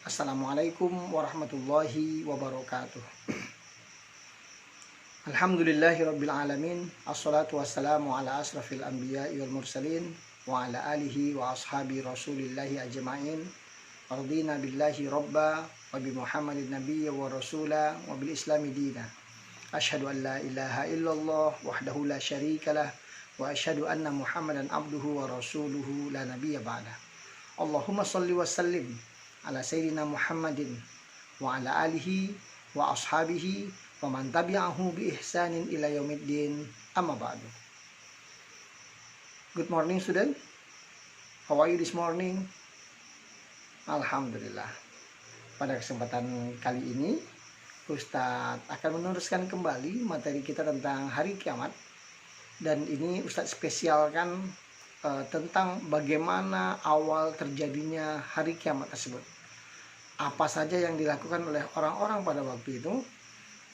Assalamualaikum warahmatullahi wabarakatuh. Alhamdulillahirabbil alamin. Assalatu wassalamu ala asrafil anbiya'i wal mursalin wa ala alihi wa ashabi rasulillahi ajma'in. Radiina billahi rabba wa bi Muhammadin nabiyya wa rasula wa bil islami dina. Asyhadu an la ilaha illallah wahdahu la syarikalah wa asyhadu anna Muhammadan abduhu wa rasuluhu la nabiyya ba'da. Allahumma shalli wa sallim ala sayyidina Muhammadin wa ala alihi wa ashabihi wa man tabi'ahu bi ihsanin ila yaumiddin, amma ba'du. Good morning student. How are you this morning? Alhamdulillah. Pada kesempatan kali ini Ustadz akan meneruskan kembali materi kita tentang hari kiamat. Dan ini Ustadz spesialkan tentang bagaimana awal terjadinya hari kiamat tersebut. Apa saja yang dilakukan oleh orang-orang pada waktu itu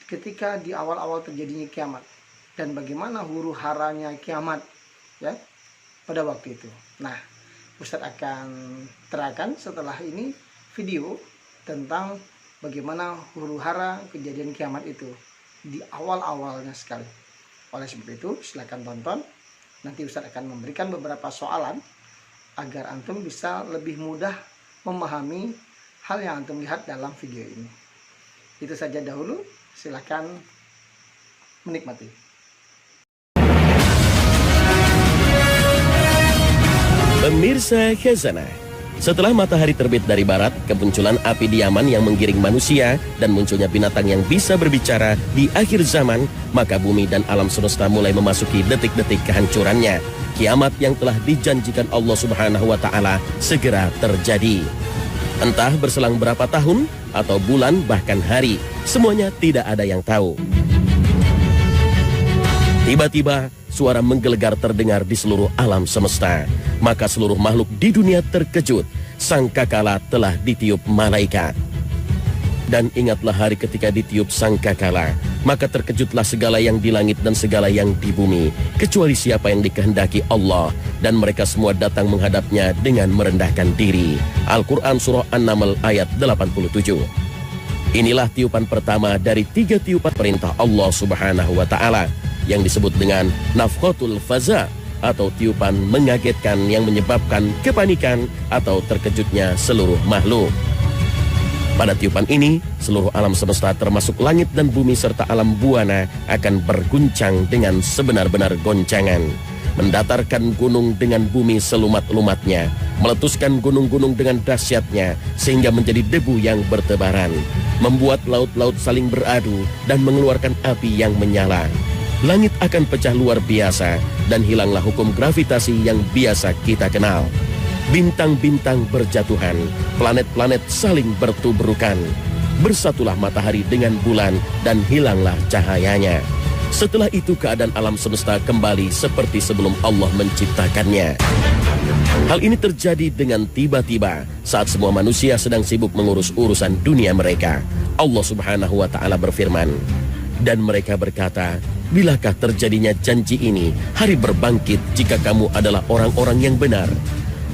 ketika di awal-awal terjadinya kiamat, dan bagaimana huru haranya kiamat ya pada waktu itu. Nah, Ustadz akan terangkan setelah ini video tentang bagaimana huru hara kejadian kiamat itu di awal-awalnya sekali. Oleh sebab itu silakan tonton. Nanti Ustadz akan memberikan beberapa soalan agar antum bisa lebih mudah memahami hal yang antum lihat dalam video ini. Itu saja dahulu, silakan menikmati. Pemirsa Khazanah, setelah matahari terbit dari barat, kemunculan api di Yaman yang menggiring manusia dan munculnya binatang yang bisa berbicara di akhir zaman, maka bumi dan alam semesta mulai memasuki detik-detik kehancurannya. Kiamat yang telah dijanjikan Allah Subhanahu wa Ta'ala segera terjadi. Entah berselang berapa tahun atau bulan bahkan hari, semuanya tidak ada yang tahu. Tiba-tiba suara menggelegar terdengar di seluruh alam semesta. Maka seluruh makhluk di dunia terkejut. Sangkakala telah ditiup malaikat. Dan ingatlah hari ketika ditiup sangkakala, maka terkejutlah segala yang di langit dan segala yang di bumi, kecuali siapa yang dikehendaki Allah, dan mereka semua datang menghadapnya dengan merendahkan diri. Al-Quran Surah An-Naml ayat 87. Inilah tiupan pertama dari 3 tiupan perintah Allah Subhanahu wa Ta'ala yang disebut dengan nafkhatul faza, atau tiupan mengagetkan yang menyebabkan kepanikan atau terkejutnya seluruh makhluk. Pada tiupan ini, seluruh alam semesta termasuk langit dan bumi serta alam buana akan berguncang dengan sebenar-benar goncangan. Mendatarkan gunung dengan bumi selumat-lumatnya, meletuskan gunung-gunung dengan dahsyatnya sehingga menjadi debu yang bertebaran, membuat laut-laut saling beradu dan mengeluarkan api yang menyala. Langit akan pecah luar biasa dan hilanglah hukum gravitasi yang biasa kita kenal. Bintang-bintang berjatuhan, planet-planet saling bertubrukan. Bersatulah matahari dengan bulan dan hilanglah cahayanya. Setelah itu keadaan alam semesta kembali seperti sebelum Allah menciptakannya. Hal ini terjadi dengan tiba-tiba saat semua manusia sedang sibuk mengurus urusan dunia mereka. Allah Subhanahu wa Ta'ala berfirman, dan mereka berkata, bilakah terjadinya janji ini, hari berbangkit, jika kamu adalah orang-orang yang benar?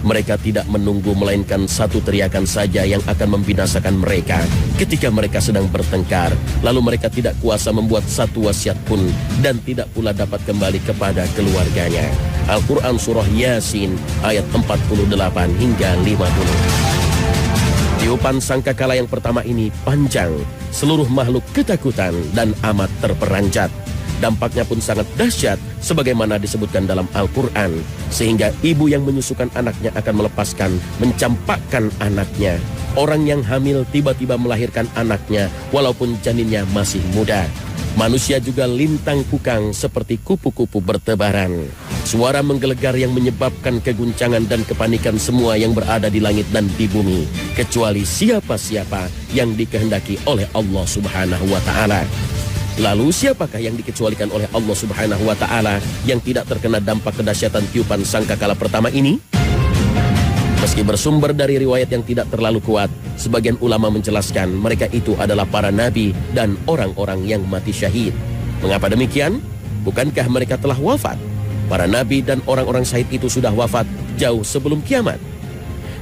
Mereka tidak menunggu melainkan satu teriakan saja yang akan membinasakan mereka ketika mereka sedang bertengkar. Lalu mereka tidak kuasa membuat satu wasiat pun dan tidak pula dapat kembali kepada keluarganya. Al-Quran Surah Yasin ayat 48 hingga 50. Tiupan sangkakala yang pertama ini panjang, seluruh makhluk ketakutan dan amat terperanjat. Dampaknya pun sangat dahsyat sebagaimana disebutkan dalam Al-Quran, sehingga ibu yang menyusukan anaknya akan melepaskan, mencampakkan anaknya. Orang yang hamil tiba-tiba melahirkan anaknya walaupun janinnya masih muda. Manusia juga lintang kukang seperti kupu-kupu bertebaran. Suara menggelegar yang menyebabkan keguncangan dan kepanikan semua yang berada di langit dan di bumi, kecuali siapa-siapa yang dikehendaki oleh Allah Subhanahu wa Ta'ala. Lalu siapakah yang dikecualikan oleh Allah Subhanahu wa Ta'ala yang tidak terkena dampak kedahsyatan tiupan sangkakala pertama ini? Meski bersumber dari riwayat yang tidak terlalu kuat, sebagian ulama menjelaskan mereka itu adalah para nabi dan orang-orang yang mati syahid. Mengapa demikian? Bukankah mereka telah wafat? Para nabi dan orang-orang syahid itu sudah wafat jauh sebelum kiamat.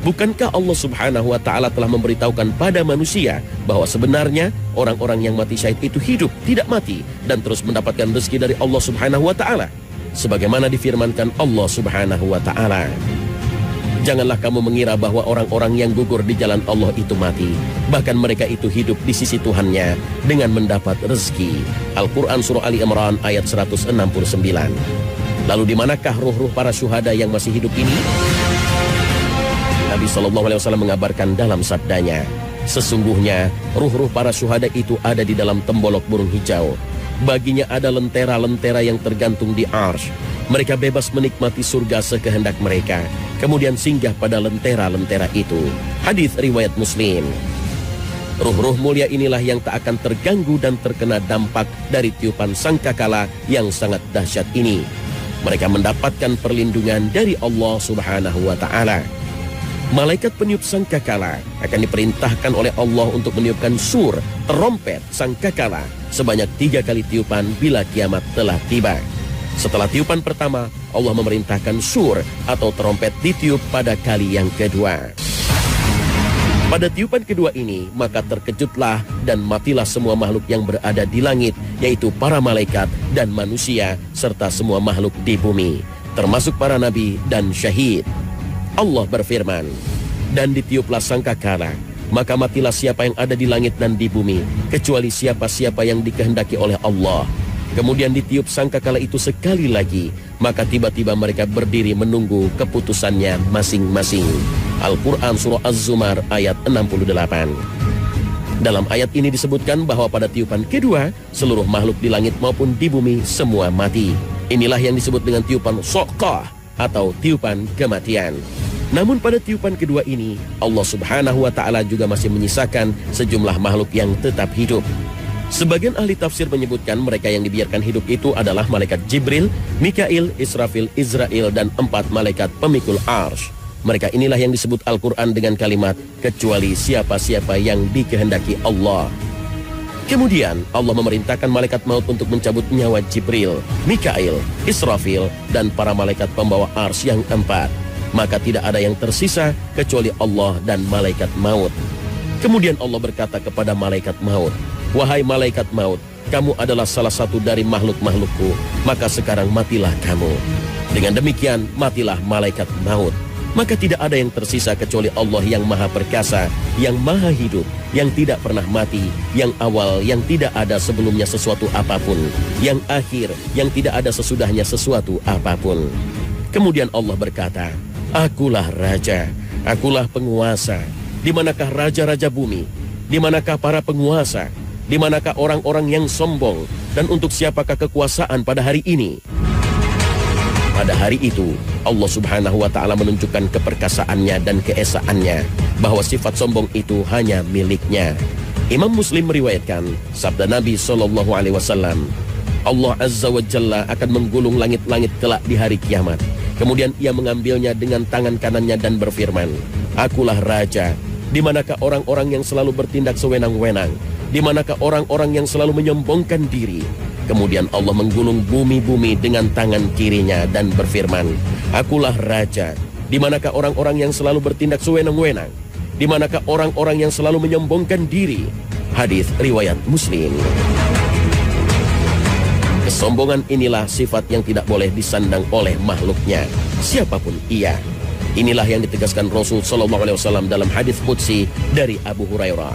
Bukankah Allah Subhanahu wa Ta'ala telah memberitahukan pada manusia bahwa sebenarnya orang-orang yang mati syahid itu hidup, tidak mati, dan terus mendapatkan rezeki dari Allah Subhanahu wa Ta'ala, sebagaimana difirmankan Allah Subhanahu wa Ta'ala. Janganlah kamu mengira bahwa orang-orang yang gugur di jalan Allah itu mati, bahkan mereka itu hidup di sisi Tuhannya dengan mendapat rezeki. Al-Quran Surah Ali Imran ayat 169. Lalu di manakah ruh-ruh para syuhada yang masih hidup ini? Nabi SAW mengabarkan dalam sabdanya, sesungguhnya ruh-ruh para syuhada itu ada di dalam tembolok burung hijau. Baginya ada lentera-lentera yang tergantung di arsy. Mereka bebas menikmati surga sekehendak mereka, kemudian singgah pada lentera-lentera itu. Hadis riwayat Muslim. Ruh-ruh mulia inilah yang tak akan terganggu dan terkena dampak dari tiupan sangkakala yang sangat dahsyat ini. Mereka mendapatkan perlindungan dari Allah Subhanahu wa Ta'ala. Malaikat peniup sangkakala akan diperintahkan oleh Allah untuk meniupkan sur, terompet sangkakala sebanyak 3 kali tiupan bila kiamat telah tiba. Setelah tiupan pertama, Allah memerintahkan sur atau terompet ditiup pada kali yang kedua. Pada tiupan kedua ini, maka terkejutlah dan matilah semua makhluk yang berada di langit, yaitu para malaikat dan manusia, serta semua makhluk di bumi, termasuk para nabi dan syahid. Allah berfirman, dan ditiuplah sangkakala, maka matilah siapa yang ada di langit dan di bumi, kecuali siapa-siapa yang dikehendaki oleh Allah. Kemudian ditiup sangkakala itu sekali lagi, maka tiba-tiba mereka berdiri menunggu keputusannya masing-masing. Al-Quran Surah Az-Zumar ayat 68. Dalam ayat ini disebutkan bahwa pada tiupan kedua, seluruh makhluk di langit maupun di bumi semua mati. Inilah yang disebut dengan tiupan soqah atau tiupan kematian. Namun pada tiupan kedua ini, Allah Subhanahu wa Ta'ala juga masih menyisakan sejumlah makhluk yang tetap hidup. Sebagian ahli tafsir menyebutkan mereka yang dibiarkan hidup itu adalah malaikat Jibril, Mikail, Israfil, Izrail, dan 4 malaikat pemikul arsy. Mereka inilah yang disebut Al-Quran dengan kalimat, kecuali siapa-siapa yang dikehendaki Allah. Kemudian Allah memerintahkan malaikat maut untuk mencabut nyawa Jibril, Mikail, Israfil, dan para malaikat pembawa arsy yang 4. Maka tidak ada yang tersisa kecuali Allah dan malaikat maut. Kemudian Allah berkata kepada malaikat maut, wahai malaikat maut, kamu adalah salah satu dari makhluk-makhlukku, maka sekarang matilah kamu. Dengan demikian matilah malaikat maut. Maka tidak ada yang tersisa kecuali Allah yang maha perkasa, yang maha hidup, yang tidak pernah mati, yang awal, yang tidak ada sebelumnya sesuatu apapun, yang akhir, yang tidak ada sesudahnya sesuatu apapun. Kemudian Allah berkata, akulah raja, akulah penguasa. Di manakah raja-raja bumi? Di manakah para penguasa? Di manakah orang-orang yang sombong? Dan untuk siapakah kekuasaan pada hari ini? Pada hari itu, Allah Subhanahu wa Ta'ala menunjukkan keperkasaannya dan keesaannya, bahwa sifat sombong itu hanya miliknya. Imam Muslim meriwayatkan sabda Nabi SAW, Allah Azza wa Jalla akan menggulung langit-langit kelak di hari kiamat. Kemudian ia mengambilnya dengan tangan kanannya dan berfirman, akulah raja. Di manakah orang-orang yang selalu bertindak sewenang-wenang? Di manakah orang-orang yang selalu menyombongkan diri? Kemudian Allah menggulung bumi-bumi dengan tangan kirinya dan berfirman, akulah raja. Di manakah orang-orang yang selalu bertindak sewenang-wenang? Di manakah orang-orang yang selalu menyombongkan diri? Hadis riwayat Muslim. Kesombongan inilah sifat yang tidak boleh disandang oleh makhluknya, siapapun ia. Inilah yang ditegaskan Rasul SAW dalam hadis qudsi dari Abu Hurairah.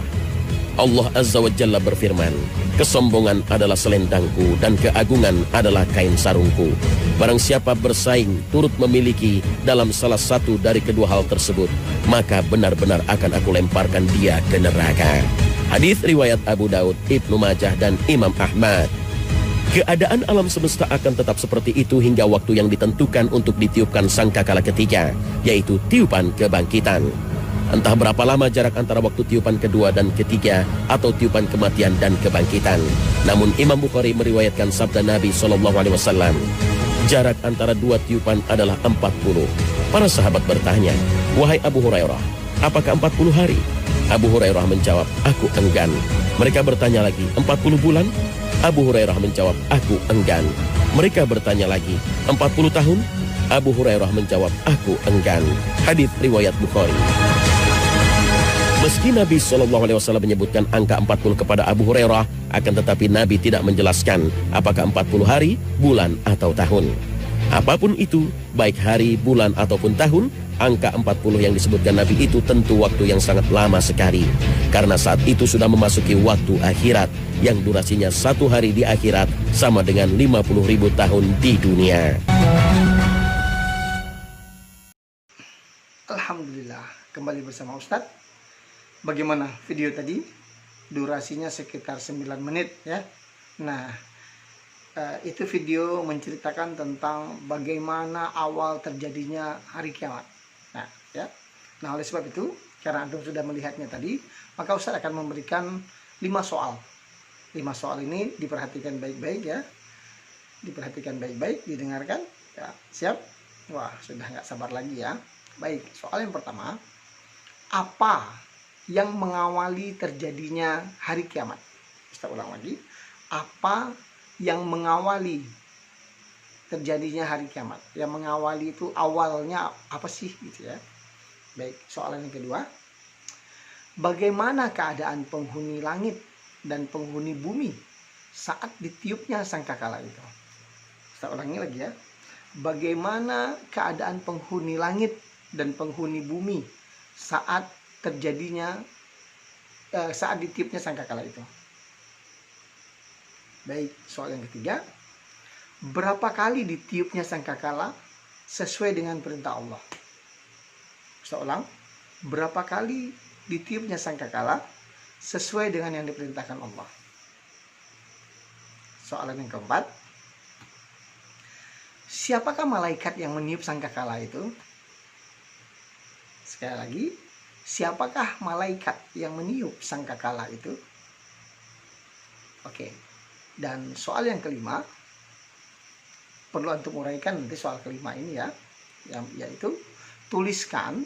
Allah Azza wa Jalla berfirman, kesombongan adalah selendangku dan keagungan adalah kain sarungku. Barang siapa bersaing turut memiliki dalam salah satu dari kedua hal tersebut, maka benar-benar akan aku lemparkan dia ke neraka. Hadis riwayat Abu Daud, Ibnu Majah, dan Imam Ahmad. Keadaan alam semesta akan tetap seperti itu hingga waktu yang ditentukan untuk ditiupkan sangkakala ketiga, yaitu tiupan kebangkitan. Entah berapa lama jarak antara waktu tiupan kedua dan ketiga atau tiupan kematian dan kebangkitan. Namun Imam Bukhari meriwayatkan sabda Nabi SAW, jarak antara dua tiupan adalah 40. Para sahabat bertanya, wahai Abu Hurairah, apakah 40 hari? Abu Hurairah menjawab, aku enggan. Mereka bertanya lagi, 40 bulan? Abu Hurairah menjawab, aku enggan. Mereka bertanya lagi, 40 tahun? Abu Hurairah menjawab, aku enggan. Hadits riwayat Bukhari. Meski Nabi SAW menyebutkan angka 40 kepada Abu Hurairah, akan tetapi Nabi tidak menjelaskan apakah 40 hari, bulan, atau tahun. Apapun itu, baik hari, bulan, ataupun tahun, angka 40 yang disebutkan Nabi itu tentu waktu yang sangat lama sekali. Karena saat itu sudah memasuki waktu akhirat, yang durasinya 1 hari di akhirat sama dengan 50.000 tahun di dunia. Alhamdulillah, kembali bersama Ustadz. Bagaimana video tadi? Durasinya sekitar 9 menit ya. Nah, itu video menceritakan tentang bagaimana awal terjadinya hari kiamat. Nah, ya. Nah, oleh sebab itu, karena antum sudah melihatnya tadi, maka Ustadz akan memberikan 5 soal. 5 soal ini diperhatikan baik-baik ya. Diperhatikan baik-baik, didengarkan. Ya, siap? Wah, sudah nggak sabar lagi ya. Baik, soal yang pertama, apa yang mengawali terjadinya hari kiamat? Kita ulang lagi. Apa yang mengawali terjadinya hari kiamat? Yang mengawali itu awalnya apa sih gitu ya? Baik, soalan yang kedua. Bagaimana keadaan penghuni langit dan penghuni bumi saat ditiupnya sangkakala itu? Kita ulangi lagi ya. Bagaimana keadaan penghuni langit dan penghuni bumi saat terjadinya saat ditiupnya sangkakala itu? Baik, soal yang ketiga. Berapa kali ditiupnya sangkakala sesuai dengan perintah Allah? Saya ulang. Berapa kali ditiupnya sangkakala sesuai dengan yang diperintahkan Allah? Soalan yang keempat. Siapakah malaikat yang meniup sangkakala itu? Sekali lagi, siapakah malaikat yang meniup sangkakala itu? Oke. Dan soal yang kelima, perlu antum uraikan nanti soal kelima ini ya, yaitu tuliskan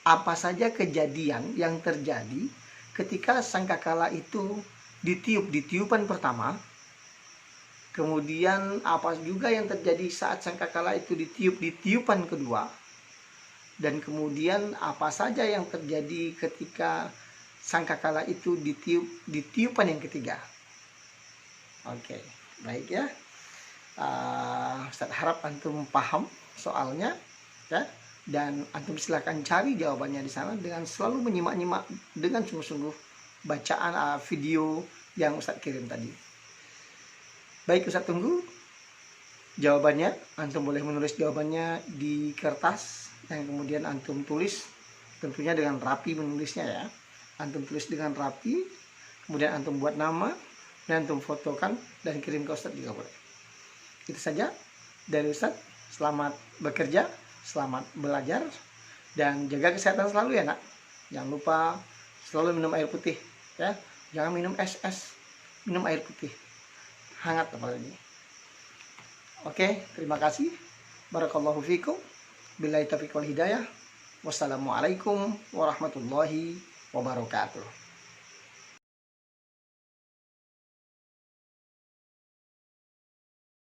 apa saja kejadian yang terjadi ketika sangkakala itu ditiup di tiupan pertama, kemudian apa juga yang terjadi saat sangkakala itu ditiup di tiupan kedua, dan kemudian apa saja yang terjadi ketika sangkakala itu ditiup di tiupan yang ketiga. Oke, baik ya. Ustaz harap antum paham soalnya ya, dan antum silahkan cari jawabannya di sana dengan selalu menyimak-nyimak dengan sungguh-sungguh bacaan video yang Ustaz kirim tadi. Baik, Ustaz tunggu jawabannya. Antum boleh menulis jawabannya di kertas yang kemudian antum tulis tentunya dengan rapi menulisnya ya. Antum tulis dengan rapi, kemudian antum buat nama, dan antum fotokan dan kirim ke Ustaz juga boleh. Itu saja dari Ustaz. Selamat bekerja, selamat belajar, dan jaga kesehatan selalu ya nak. Jangan lupa selalu minum air putih ya. Jangan minum es, minum air putih hangat apalagi. Oke, terima kasih. Barakallahu fikum. Billahi taufiq wal hidayah. Wassalamualaikum warahmatullahi wabarakatuh.